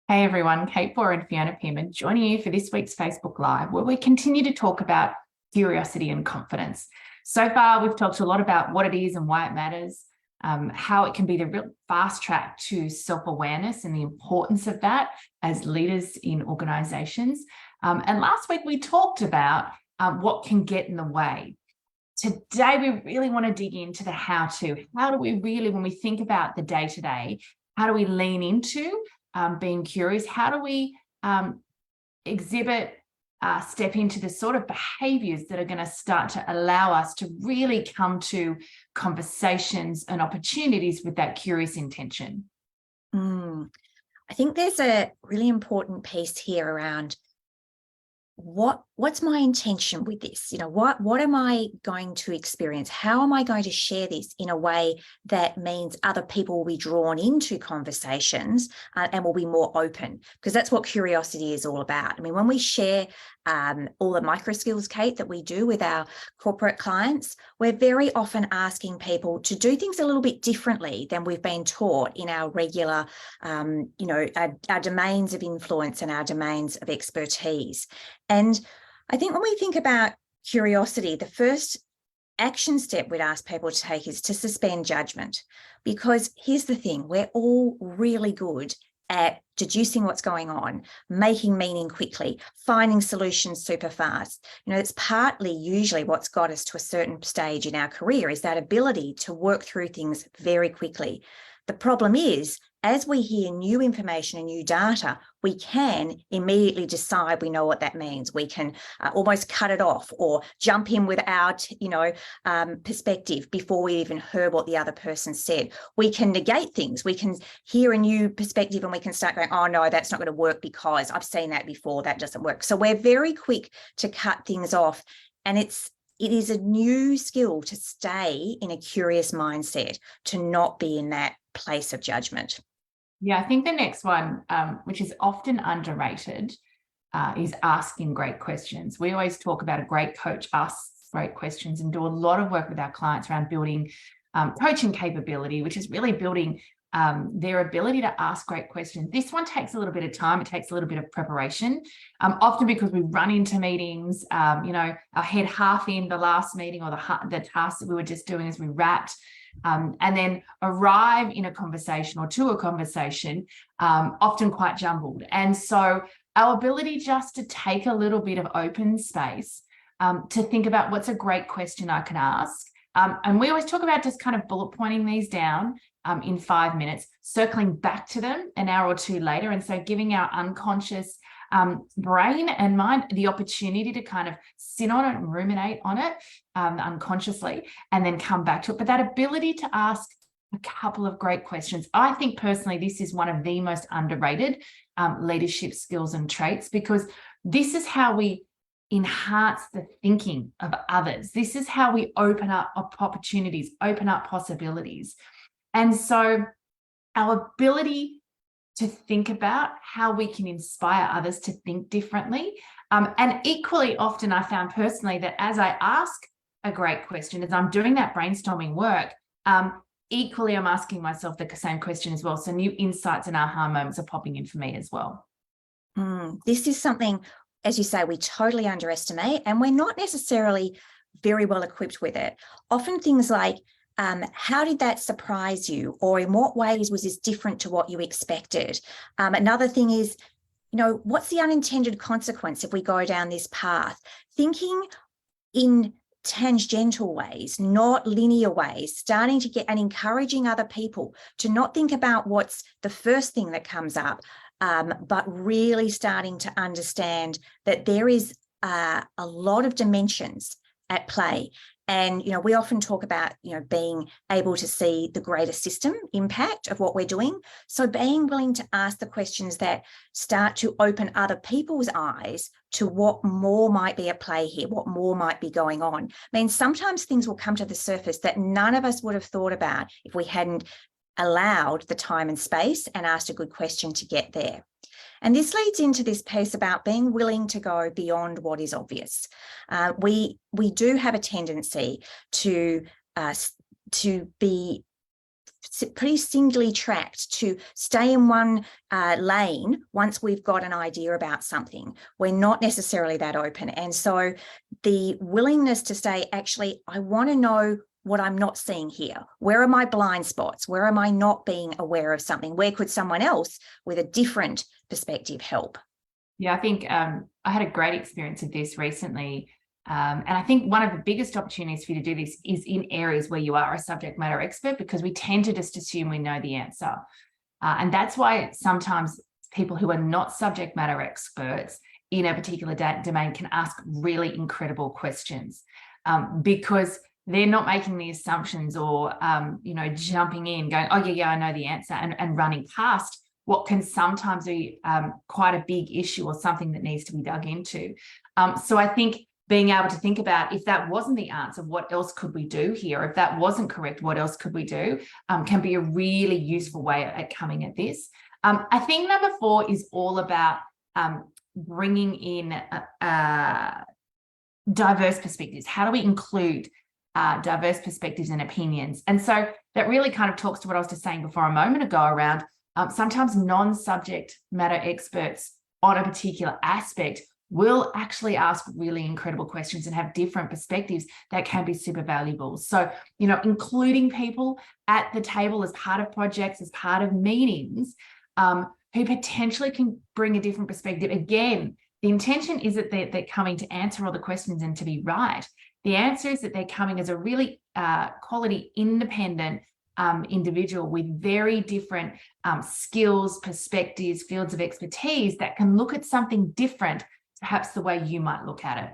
Hey everyone, Kate and Fiona Pearman joining you for this week's Facebook Live, where we continue to talk about curiosity and confidence. So far, we've talked a lot about what it is and why it matters, how it can be the real fast track to self-awareness and the importance of that as leaders in organizations. And last week, we talked about what can get in the way. Today, we really want to dig into the how-to. How do we really, when we think about the day-to-day, how do we lean into being curious? How do we step into the sort of behaviors that are going to start to allow us to really come to conversations and opportunities with that curious intention? I think there's a really important piece here around what's my intention with this? What am I going to experience? How am I going to share this in a way that means other people will be drawn into conversations and will be more open? Because that's what curiosity is all about. I mean, when we share all the micro skills, Kate, that we do with our corporate clients, we're very often asking people to do things a little bit differently than we've been taught in our regular, our domains of influence and our domains of expertise. And I think when we think about curiosity, the first action step we'd ask people to take is to suspend judgment. Because here's the thing, we're all really good at deducing what's going on, making meaning quickly, finding solutions super fast. It's partly usually what's got us to a certain stage in our career is that ability to work through things very quickly. The problem is, as we hear new information and new data, we can immediately decide we know what that means. We can almost cut it off or jump in with our, perspective before we even heard what the other person said. We can negate things. We can hear a new perspective and we can start going, oh no, that's not going to work because I've seen that before, that doesn't work. So we're very quick to cut things off. And it is a new skill to stay in a curious mindset, to not be in that place of judgment. Yeah, I think the next one, which is often underrated, is asking great questions. We always talk about a great coach asks great questions and do a lot of work with our clients around building coaching capability, which is really building their ability to ask great questions. This one takes a little bit of time. It takes a little bit of preparation, often because we run into meetings, our head half in the last meeting or the task that we were just doing as we wrapped. And then arrive in a conversation or to a conversation, often quite jumbled. And so our ability just to take a little bit of open space to think about what's a great question I can ask. And we always talk about just kind of bullet pointing these down in 5 minutes, circling back to them an hour or two later. And so giving our unconscious brain and mind the opportunity to kind of sit on it and ruminate on it unconsciously and then come back to it. But that ability to ask a couple of great questions, I think personally, this is one of the most underrated leadership skills and traits, because this is how we enhance the thinking of others. This is how we open up opportunities, open up possibilities. And so our ability to think about how we can inspire others to think differently. And equally often I found personally that as I ask a great question, as I'm doing that brainstorming work, equally I'm asking myself the same question as well. So new insights and aha moments are popping in for me as well. This is something, as you say, we totally underestimate, and we're not necessarily very well equipped with it. Often things like, how did that surprise you? Or in what ways was this different to what you expected? Another thing is, what's the unintended consequence if we go down this path? Thinking in tangential ways, not linear ways, starting to get and encouraging other people to not think about what's the first thing that comes up, but really starting to understand that there is a lot of dimensions at play. And, we often talk about, being able to see the greater system impact of what we're doing. So being willing to ask the questions that start to open other people's eyes to what more might be at play here, what more might be going on. I mean, sometimes things will come to the surface that none of us would have thought about if we hadn't allowed the time and space and asked a good question to get there. And this leads into this piece about being willing to go beyond what is obvious. We do have a tendency to be pretty singly tracked to stay in one lane once we've got an idea about something. We're not necessarily that open. And so the willingness to say, actually, I want to know what I'm not seeing here. Where are my blind spots? Where am I not being aware of something? Where could someone else with a different perspective help? Yeah, I think I had a great experience of this recently. And I think one of the biggest opportunities for you to do this is in areas where you are a subject matter expert, because we tend to just assume we know the answer. And that's why sometimes people who are not subject matter experts in a particular domain can ask really incredible questions, because they're not making the assumptions or, jumping in, going, oh, yeah, I know the answer, and running past what can sometimes be quite a big issue or something that needs to be dug into. So I think being able to think about, if that wasn't the answer, what else could we do here? If that wasn't correct, what else could we do? Can be a really useful way at coming at this. I think number 4 is all about bringing in diverse perspectives. How do we include diverse perspectives and opinions? And so that really kind of talks to what I was just saying before a moment ago around sometimes non-subject matter experts on a particular aspect will actually ask really incredible questions and have different perspectives that can be super valuable. So, including people at the table as part of projects, as part of meetings, who potentially can bring a different perspective. Again, the intention is that they're coming to answer all the questions and to be right. The answer is that they're coming as a really quality, independent individual with very different skills, perspectives, fields of expertise that can look at something different, perhaps the way you might look at it.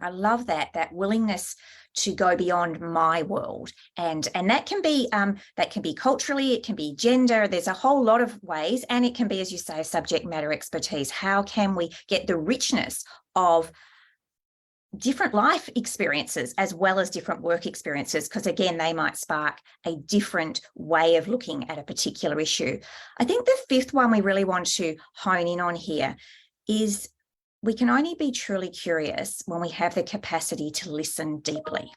I love that willingness to go beyond my world, and that can be culturally, it can be gender. There's a whole lot of ways, and it can be, as you say, subject matter expertise. How can we get the richness of different life experiences as well as different work experiences? Because again, they might spark a different way of looking at a particular issue. I think the 5th one we really want to hone in on here is we can only be truly curious when we have the capacity to listen deeply.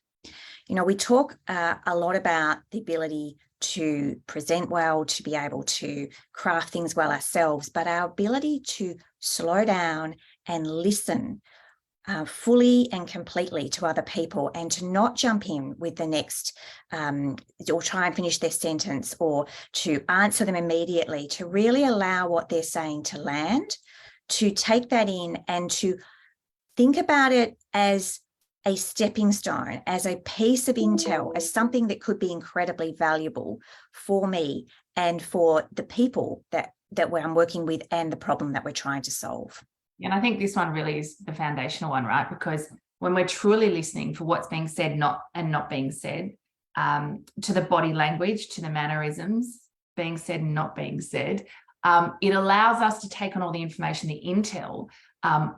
We talk a lot about the ability to present well, to be able to craft things well ourselves, but our ability to slow down and listen fully and completely to other people, and to not jump in with the next or try and finish their sentence or to answer them immediately, to really allow what they're saying to land, to take that in and to think about it as a stepping stone, as a piece of intel, as something that could be incredibly valuable for me and for the people that I'm working with and the problem that we're trying to solve. And I think this one really is the foundational one, right? Because when we're truly listening for what's being said, not being said, to the body language, to the mannerisms being said and not being said, it allows us to take on all the information, the intel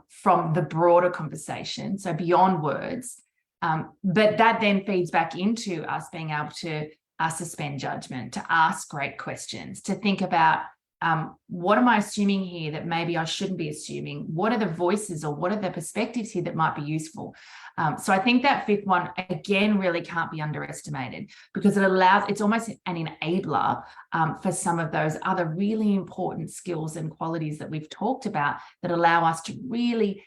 from the broader conversation, so beyond words. But that then feeds back into us being able to suspend judgment, to ask great questions, to think about what am I assuming here that maybe I shouldn't be assuming? What are the voices or what are the perspectives here that might be useful? So I think that 5th one, again, really can't be underestimated, because it's almost an enabler for some of those other really important skills and qualities that we've talked about that allow us to really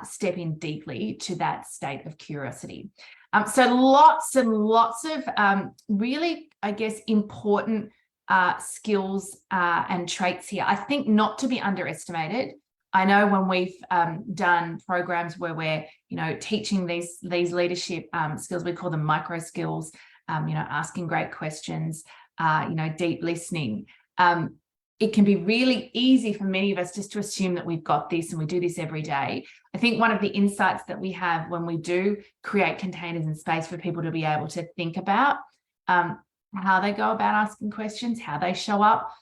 step in deeply to that state of curiosity. So lots and lots of really, I guess, important skills and traits here. I think not to be underestimated. I know when we've done programs where we're, teaching these leadership skills, we call them micro skills, asking great questions, deep listening. It can be really easy for many of us just to assume that we've got this and we do this every day. I think one of the insights that we have when we do create containers and space for people to be able to think about how they go about asking questions, how they show up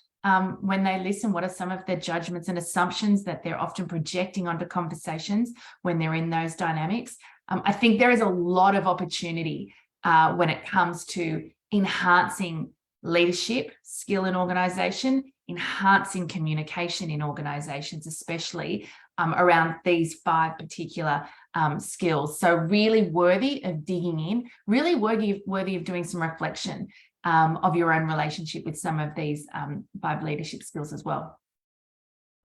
when they listen, what are some of the judgments and assumptions that they're often projecting onto conversations when they're in those dynamics. I think there is a lot of opportunity when it comes to enhancing leadership skill in organisation, enhancing communication in organisations, especially around these 5 particular skills. So really worthy of digging in, really worthy of doing some reflection. of your own relationship with some of these 5 leadership skills as well.